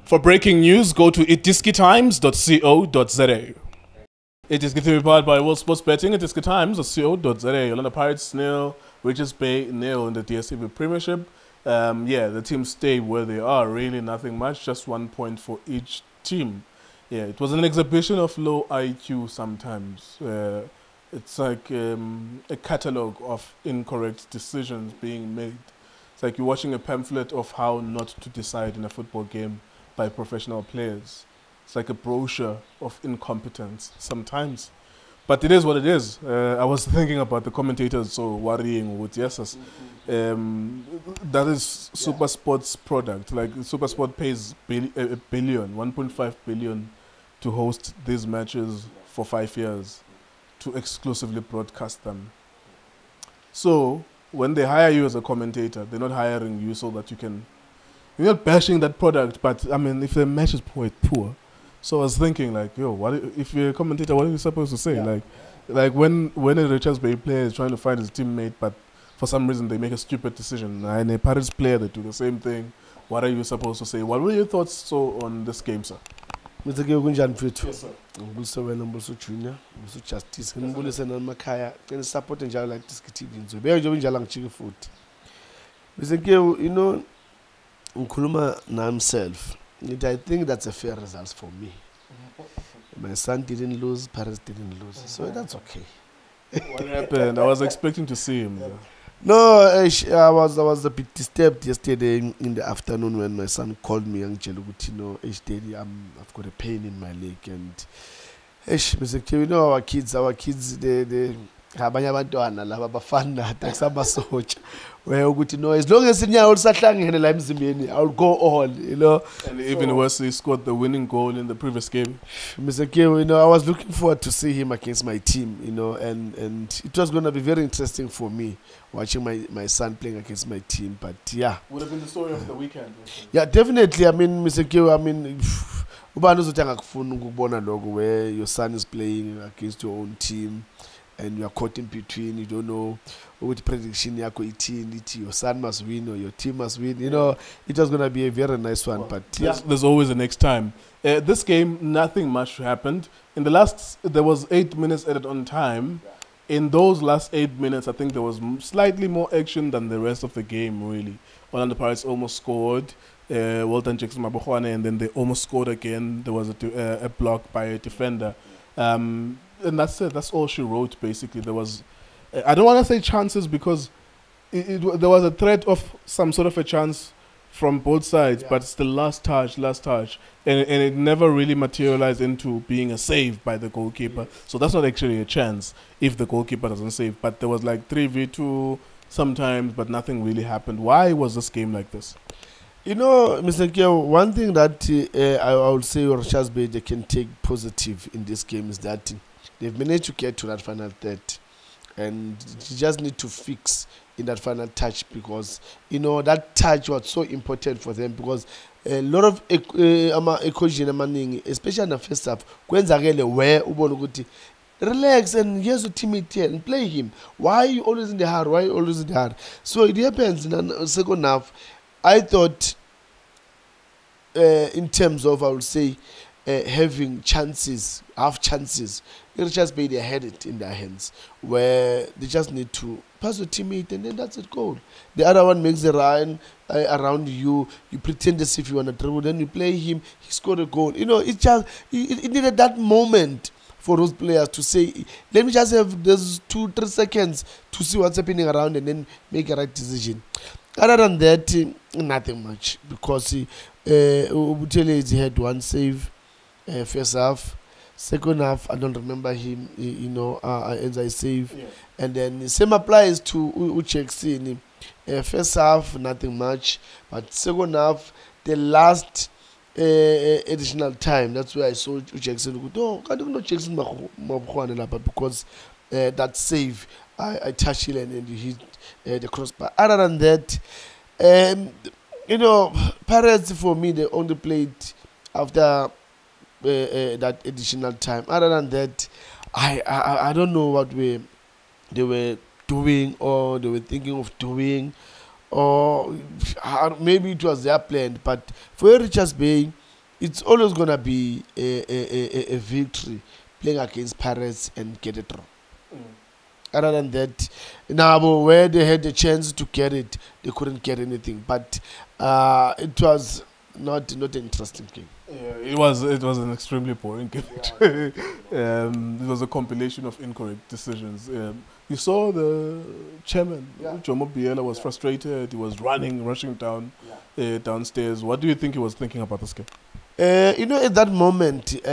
For breaking news, go to iDiskiTimes.co.za. iDiskiTV powered by World Sports Betting. iDiskiTimes.co.za. Orlando Pirates 0, Richards Bay 0 in the DSTV Premiership. The teams stay where they are. Really nothing much, just 1 point for each team. Yeah, it was an exhibition of low IQ sometimes. It's like a catalogue of incorrect decisions being made. It's like you're watching a pamphlet of how not to decide in a football game by professional players. It's like a brochure of incompetence sometimes. But it is what it is. I was thinking about the commentators so worrying with yes. That is Super Sport's product. Like Super Sport pays a billion, 1.5 billion to host these matches for 5 years, to exclusively broadcast them. So when they hire you as a commentator, they're not hiring you so that you can. You're not bashing that product, but I mean, if the match is poor, it's poor. So I was thinking, like, yo, what if you're a commentator? What are you supposed to say? Yeah. Like when a Richards Bay player is trying to find his teammate, but for some reason they make a stupid decision, and a Pirates player they do the same thing. What are you supposed to say? What were your thoughts on this game, sir? Mr. Kunjani mfethu? Yes, sir. Ngibulisa wena Mbuso Junior, Mbuso Justice. Ngibulisa namakhaya. Ngene support njalo like iDiskiTV nje. Beke nje njalo ngijike futhi. Mr. you know, ngikhuluma na himself. I think that's a fair result for me. My son didn't lose, Paris didn't lose, so that's okay. What happened? I was expecting to see him. No, I was a bit disturbed yesterday in the afternoon when my son called me and said, you know, Daddy, I've got a pain in my leg, and you know, our kids, they abanye abantwana laba bafana takusamasotsha where ukuthi no, as long as inyawo lisahlangene la emzimbeni I'll go all, you know. And even worse, he scored the winning goal in the previous game. Mr. K, you know, I was looking forward to see him against my team, you know, and it was going to be very interesting for me watching my son playing against my team. But yeah, would have been the story of the weekend. Yeah, definitely. I mean, Mr. K, I mean, ubani uzothenga kufuna ukubona lokho where your son is playing against your own team and you are caught in between. You don't know what prediction yakho ithini, your son must win or your team must win. You know, it was going to be a very nice one. But yeah, there's always a next time. This game, nothing much happened. In the last, there was 8 minutes added on time. In those last 8 minutes, I think there was slightly more action than the rest of the game, really. Orlando Pirates almost scored. Walton Jackson Mabukhwane, and then they almost scored again. There was a block by a defender. And that's it. That's all she wrote, basically. There was, I don't want to say chances because there was a threat of some sort of a chance from both sides, but it's the last touch. And it never really materialized into being a save by the goalkeeper. So that's not actually a chance if the goalkeeper doesn't save. But there was like 3v2 sometimes, but nothing really happened. Why was this game like this? You know, Mr. Kyo, one thing that I would say Richards Bay they can take positive in this game is that they've managed to get to that final third, and you just need to fix in that final touch because, you know, that touch was so important for them because a lot of especially in the first half, where relax and here's a teammate here and play him. Why are you always in the hard? So it happens in the second half. I thought in terms of, I would say, having chances, half chances, Richards Bay, they had it in their hands where they just need to pass the teammate and then that's it, goal. The other one makes a run around you, you pretend as if you want to dribble, then you play him, he scored a goal. You know, it needed that moment for those players to say, let me just have those 2-3 seconds to see what's happening around and then make a right decision. Other than that, nothing much because Ubutele had one save first half. Second half, I don't remember him, you know, as I save. Yeah. And then the same applies to Uchexini. First half, nothing much. But second half, the last additional time, that's where I saw Uchexini. Oh, I don't know Uchexini because that save, I touched it and he hit the crossbar. Other than that, you know, Pirates for me, they only played after that additional time. Other than that, I don't know what they were doing or they were thinking of doing, or maybe it was their plan. But for Richards Bay, it's always gonna be a victory playing against Pirates and get a draw. Other than that, now where they had the chance to get it, they couldn't get anything. But it was not an interesting game. Yeah, it was an extremely boring game. It was a compilation of incorrect decisions. You saw the chairman, Jomo Biela, was frustrated. He was rushing downstairs. What do you think he was thinking about this game? At that moment,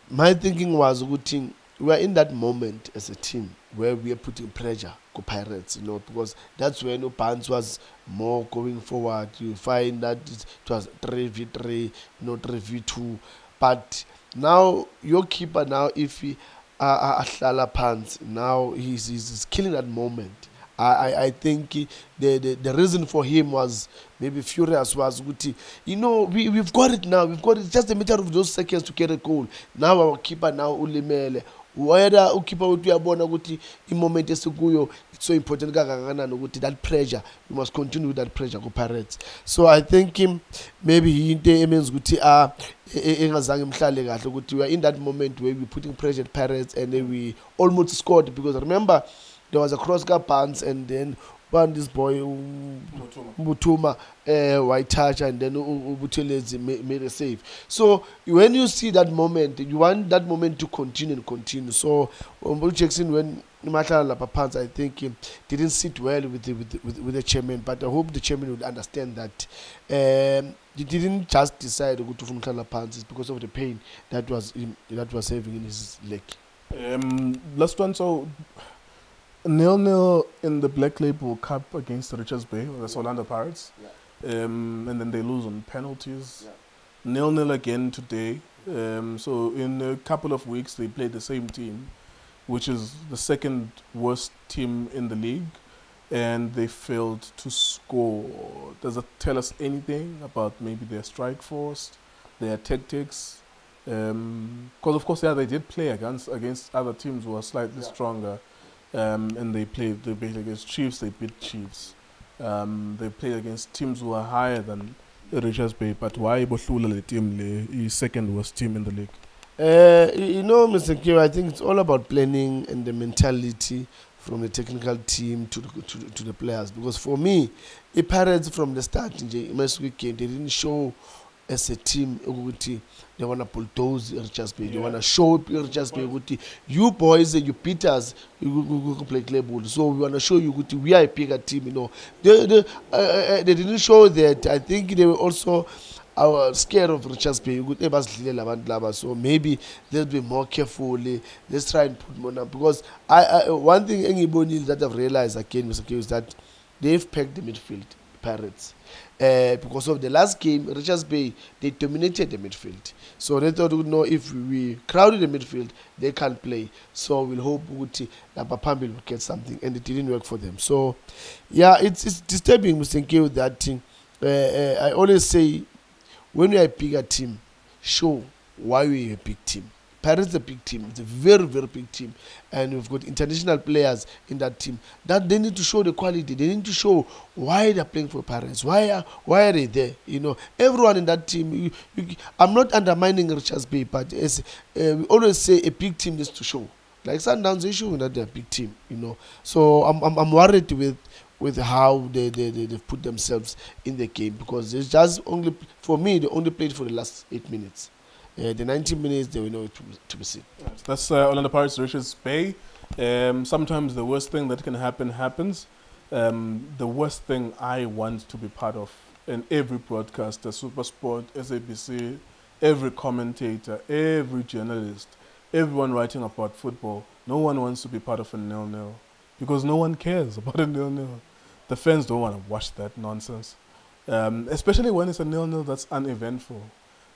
my thinking was, we are in that moment as a team where we are putting pressure to Pirates, because that's when Pants was more going forward. You find that it was 3v3, 3v2. But now, your keeper now, if he Ahlala Pants, now he's killing that moment. I think the reason for him was maybe furious was we've got it now. We've got it. It's just a matter of those seconds to get a goal. Now our keeper now ulimele. Whether keeper uyabona ukuthi moment esikuyo it's so important kangakanani ukuthi that pressure, we must continue with that pressure go Pirates. So I think maybe into means ukuthi engazange mhlale kahle ukuthi we are in that moment where we putting pressure at Pirates and then we almost scored, because remember there was a cross guard bounce and then this boy Mutuma white touch and then Ubuthelezi made a save. So when you see that moment, you want that moment to continue and continue. So Jackson, when Matala Papans, I think didn't sit well with the chairman, but I hope the chairman would understand that he didn't just decide to go to Funklala Pants because of the pain that was having in his leg. Last one, so 0-0 in the Black Label Cup against Richards Bay, the Orlando Pirates. And then they lose on penalties. 0-0 again today. So in a couple of weeks they played the same team, which is the second worst team in the league, and they failed to score. Does it tell us anything about maybe their strike force, their tactics? Because of course, they did play against other teams who are slightly stronger. And they played against Chiefs, they beat Chiefs. They played against teams who are higher than Richards Bay, but why Bohlula the team, the second worst team in the league? Mr. Q, I think it's all about planning and the mentality from the technical team to the players. Because for me, the Pirates from the start in the game, they didn't show as a team they want to bulldoze Richards Bay. They want to show Richards Bay you boys and you beat us, you play clay ball. So we want to show you we are a bigger team. They didn't show that. I think they were also scared of Richards Bay. So maybe let's be more careful. Let's try and put more now, because one thing that I've realized again, Mr. K, is that they've pegged the midfield, Pirates. Because of the last game, Richards Bay, they dominated the midfield. So they thought, if we crowded the midfield, they can't play. So we'll hope that Papambi will get something, and it didn't work for them. So, yeah, it's disturbing, Mr. Nkeo, that thing. I always say, when we are a bigger team, show why we are a big team. Pirates is a big team. It's a very, very big team. And we've got international players in that team. That they need to show the quality. They need to show why they're playing for Pirates. Why are they there? Everyone in that team. I'm not undermining Richards Bay, but as we always say, a big team needs to show. Like Sundowns, they show that they're a big team. So I'm worried with how they've put themselves in the game, because it's just only, for me, they only played for the last 8 minutes. The 90 minutes, they will know to be seen. That's Orlando Pirates, Richards Bay. Sometimes the worst thing that can happen happens. The worst thing I want to be part of in every broadcaster, SuperSport, SABC, every commentator, every journalist, everyone writing about football, no one wants to be part of a 0-0, because no one cares about a 0-0. The fans don't want to watch that nonsense, especially when it's a 0-0 that's uneventful.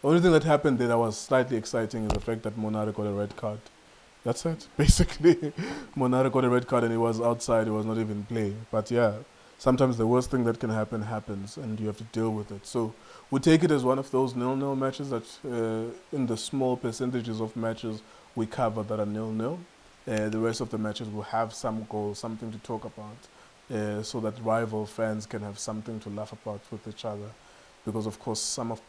The only thing that happened there that was slightly exciting is the fact that Monara got a red card. That's it, basically. Monara got a red card and he was outside, he was not even playing. But yeah, sometimes the worst thing that can happen happens and you have to deal with it. So we take it as one of those 0-0 matches that in the small percentages of matches we cover that are 0-0. The rest of the matches will have some goals, something to talk about, so that rival fans can have something to laugh about with each other. because of course some of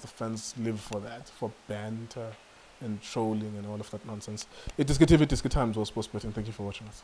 the fans live for that, for banter and trolling and all of that nonsense. It is good TV, it is good times, or sports betting. Thank you for watching us.